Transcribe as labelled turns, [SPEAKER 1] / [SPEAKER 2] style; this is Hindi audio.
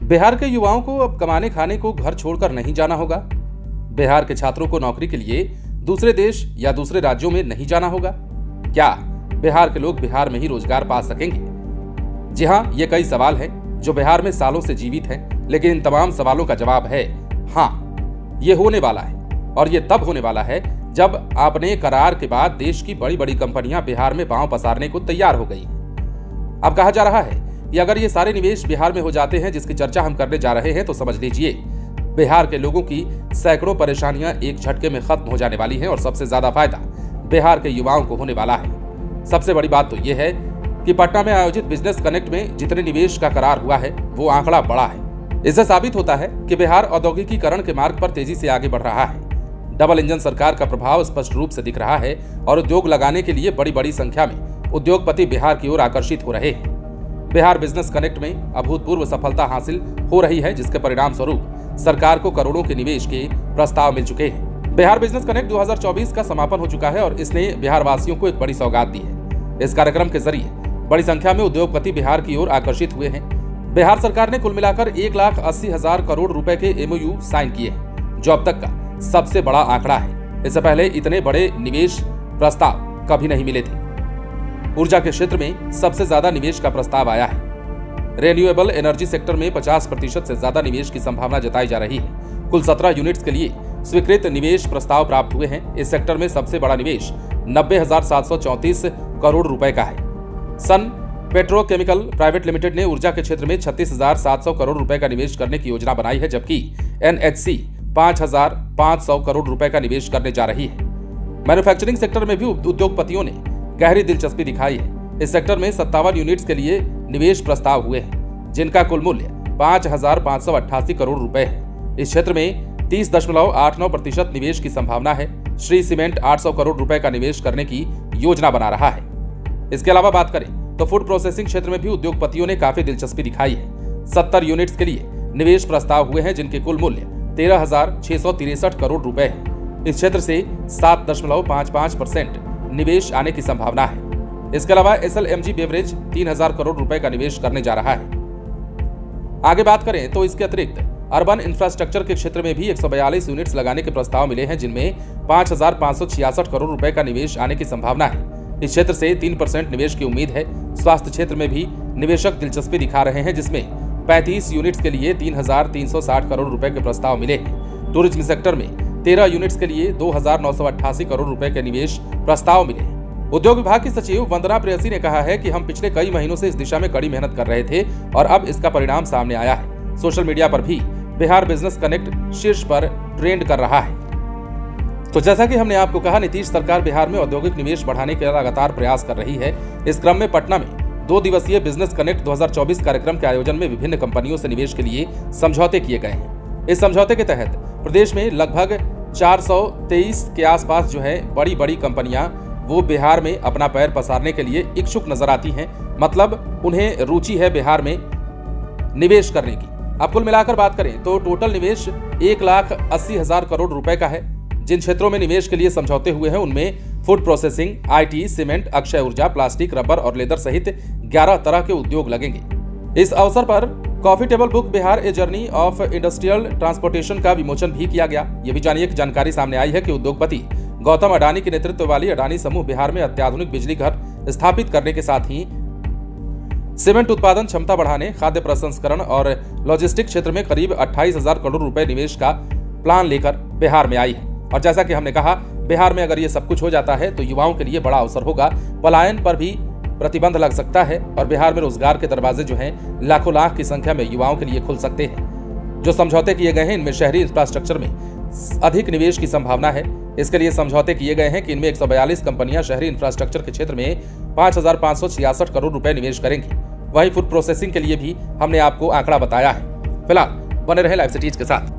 [SPEAKER 1] बिहार के युवाओं को अब कमाने खाने को घर छोड़कर नहीं जाना होगा। बिहार के छात्रों को नौकरी के लिए दूसरे देश या दूसरे राज्यों में नहीं जाना होगा। क्या बिहार के लोग बिहार में ही रोजगार पा सकेंगे? जी हां, ये कई सवाल हैं जो बिहार में सालों से जीवित हैं, लेकिन इन तमाम सवालों का जवाब है हाँ, ये होने वाला है। और ये तब होने वाला है जब आपने करार के बाद देश की बड़ी बड़ी कंपनियां बिहार में पांव पसारने को तैयार हो गई हैं। अब कहा जा रहा है कि अगर ये सारे निवेश बिहार में हो जाते हैं जिसकी चर्चा हम करने जा रहे हैं, तो समझ लीजिए बिहार के लोगों की सैकड़ों परेशानियां एक झटके में खत्म हो जाने वाली हैं और सबसे ज्यादा फायदा बिहार के युवाओं को होने वाला है। सबसे बड़ी बात तो यह है कि पटना में आयोजित बिजनेस कनेक्ट में जितने निवेश का करार हुआ है वो आंकड़ा बड़ा है। इससे साबित होता है कि बिहार औद्योगिकीकरण के मार्ग पर तेजी से आगे बढ़ रहा है। डबल इंजन सरकार का प्रभाव स्पष्ट रूप से दिख रहा है और उद्योग लगाने के लिए बड़ी बड़ी संख्या में उद्योगपति बिहार की ओर आकर्षित हो रहे हैं। बिहार बिजनेस कनेक्ट में अभूतपूर्व सफलता हासिल हो रही है, जिसके परिणाम स्वरूप सरकार को करोड़ों के निवेश के प्रस्ताव मिल चुके हैं। बिहार बिजनेस कनेक्ट 2024 का समापन हो चुका है और इसने बिहार वासियों को एक बड़ी सौगात दी है। इस कार्यक्रम के जरिए बड़ी संख्या में उद्योगपति बिहार की ओर आकर्षित हुए हैं। बिहार सरकार ने कुल मिलाकर 1,80,000 करोड़ रुपए के MOU साइन किए हैं, जो अब तक का सबसे बड़ा आंकड़ा है। इससे पहले इतने बड़े निवेश प्रस्ताव कभी नहीं मिले थे। ऊर्जा के क्षेत्र में सबसे ज्यादा निवेश का प्रस्ताव आया है। रिन्यूएबल एनर्जी सेक्टर में 50% से ज्यादा निवेश की संभावना जताई जा रही है। कुल 17 यूनिट्स के लिए स्वीकृत निवेश प्रस्ताव प्राप्त हुए हैं। इस सेक्टर में सबसे बड़ा निवेश 90,734 करोड़ रुपए का है। सन पेट्रोकेमिकल प्राइवेट लिमिटेड ने ऊर्जा के क्षेत्र में 36,700 करोड़ रुपए का निवेश करने की योजना बनाई है, जबकि NHC 5,500 करोड़ रुपए का निवेश करने जा रही है। मैन्युफैक्चरिंग सेक्टर में भी उद्योगपतियों ने गहरी दिलचस्पी दिखाई है। इस सेक्टर में 57 यूनिट्स के लिए निवेश प्रस्ताव हुए हैं, जिनका कुल मूल्य 5,588 करोड़ रुपए है। इस क्षेत्र में 30.89% निवेश की संभावना है। श्री सीमेंट 800 करोड़ रुपए का निवेश करने की योजना बना रहा है। इसके अलावा बात करें तो फूड प्रोसेसिंग क्षेत्र में भी उद्योगपतियों ने काफी दिलचस्पी दिखाई है। 70 यूनिट्स के लिए निवेश प्रस्ताव हुए हैं, जिनके कुल मूल्य 13,663 करोड़ रुपए है। इस क्षेत्र से 7.55% निवेश आने की संभावना है। इसके अलावा SLMG बेवरेज 3,000 करोड़ रुपए का निवेश करने जा रहा है। आगे बात करें तो इसके अतिरिक्त अर्बन इंफ्रास्ट्रक्चर के क्षेत्र में भी 142 यूनिट्स लगाने के प्रस्ताव मिले हैं, जिनमें 5,566 करोड़ रुपए का निवेश आने की संभावना है। इस क्षेत्र से 3% निवेश की उम्मीद है। स्वास्थ्य क्षेत्र में भी निवेशक दिलचस्पी दिखा रहे हैं, जिसमें 35 यूनिट्स के लिए 3,360 करोड़ रुपए के प्रस्ताव मिले हैं। टूरिज्म सेक्टर में 13 यूनिट्स के लिए 2,988 करोड़ रुपए के निवेश प्रस्ताव मिले हैं। उद्योग विभाग की सचिव वंदना प्रेयसी ने कहा है कि हम पिछले कई महीनों से इस दिशा में कड़ी मेहनत कर रहे थे और अब इसका परिणाम सामने आया है। सोशल मीडिया पर भी बिहार बिजनेस कनेक्ट शीर्ष पर ट्रेंड कर रहा है। तो जैसा कि हमने आपको कहा, नीतीश सरकार बिहार में औद्योगिक निवेश बढ़ाने के लगातार प्रयास कर रही है। इस क्रम में पटना में 2 दिवसीय बिजनेस कनेक्ट 2024 कार्यक्रम के आयोजन में विभिन्न कंपनियों से निवेश के लिए समझौते किए गए हैं। इस समझौते के तहत प्रदेश में लगभग 423 के आसपास जो है बड़ी कंपनियां वो बिहार में अपना पैर पसारने के लिए इच्छुक नजर आती हैं। मतलब उन्हें रुचि है बिहार में निवेश करने की। अब कुल मिलाकर बात करें तो टोटल निवेश 1,80,000 करोड़ रुपए का है। जिन क्षेत्रों में निवेश के लिए समझौते हुए हैं उनमें food processing, IT, cement, Akshay ऊर्जा, प्लास्टिक, रबर और लेदर सहित 11 तरह के उद्योग लगेंगे। इस अवसर पर coffee table book Bihar a journey of industrial transportation का विमोचन भी किया गया। ये भी जानिए कि जानकारी सामने आई है कि उद्योगपति गौतम अडानी के नेतृत्व वाली अडानी समूह बिहार में अत्याधुनिक बिजली घर स्थापित करने के साथ ही सीमेंट उत्पादन क्षमता बढ़ाने, खाद्य प्रसंस्करण और लॉजिस्टिक क्षेत्र में करीब 28,000 करोड़ रुपए निवेश का प्लान लेकर बिहार में आई है। और जैसा कि हमने कहा, बिहार में अगर ये सब कुछ हो जाता है तो युवाओं के लिए बड़ा अवसर होगा। पलायन पर भी प्रतिबंध लग सकता है और बिहार में रोजगार के दरवाजे जो हैं लाखों लाख की संख्या में युवाओं के लिए खुल सकते हैं। जो समझौते किए गए हैं इनमें शहरी इंफ्रास्ट्रक्चर में अधिक निवेश की संभावना है। इसके लिए समझौते किए गए हैं कि इनमें 142 कंपनियां शहरी इंफ्रास्ट्रक्चर के क्षेत्र में 5,566 करोड़ रुपए निवेश करेंगी। वहीं फूड प्रोसेसिंग के लिए भी हमने आपको आंकड़ा बताया है। फिलहाल बने रहे लाइव सिटीज के साथ।